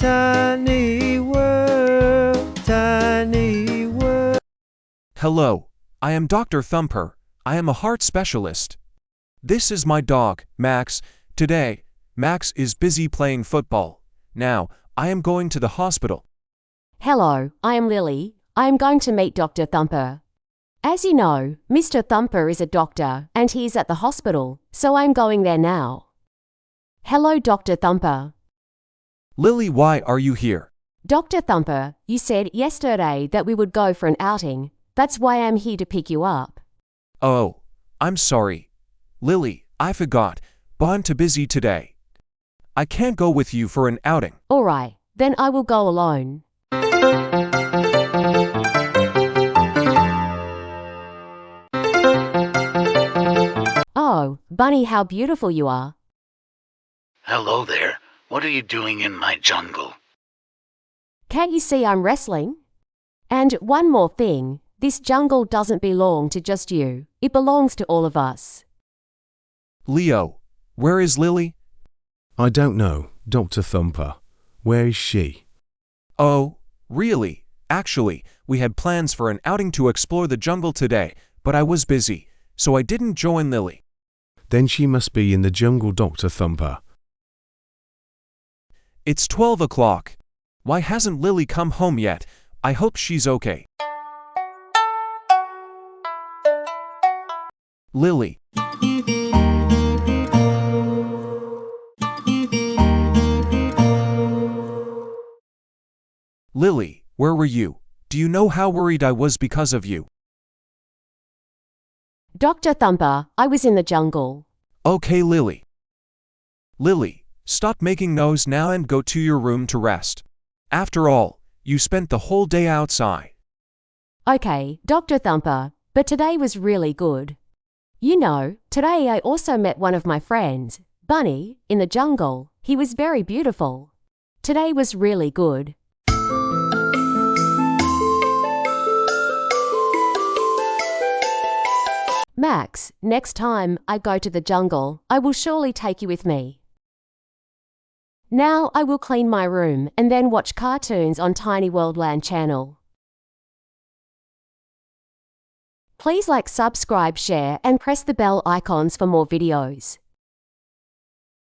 Tiny world, tiny world. Hello, I am Dr. Thumper. I am a heart specialist. This is my dog, Max. Today, Max is busy playing football. Now, I am going to the hospital. Hello, I am Lily. I am going to meet Dr. Thumper. As you know, Mr. Thumper is a doctor and he is at the hospital, so I am going there now. Hello, Dr. Thumper. Lily, why are you here? Dr. Thumper, you said yesterday that we would go for an outing. That's why I'm here to pick you up. Oh, I'm sorry. Lily, I forgot, but I'm too busy today. I can't go with you for an outing. All right, then I will go alone. Oh, Bunny, how beautiful you are. Hello there. What are you doing in my jungle? Can't you see I'm wrestling? And one more thing, this jungle doesn't belong to just you. It belongs to all of us. Leo, where is Lily? I don't know, Dr. Thumper. Where is she? Oh, really? Actually, we had plans for an outing to explore the jungle today, but I was busy, so I didn't join Lily. Then she must be in the jungle, Dr. Thumper. It's 12 o'clock. Why hasn't Lily come home yet? I hope she's okay. Lily. Lily, where were you? Do you know how worried I was because of you? Dr. Thumper, I was in the jungle. Okay, Lily. Lily, stop making noise now and go to your room to rest. After all, you spent the whole day outside. Okay, Dr. Thumper, but today was really good. You know, today I also met one of my friends, Bunny, in the jungle. He was very beautiful. Today was really good. Max, next time I go to the jungle, I will surely take you with me. Now I will clean my room and then watch cartoons on Tinyworld Land channel. Please like, subscribe, share and press the bell icons for more videos.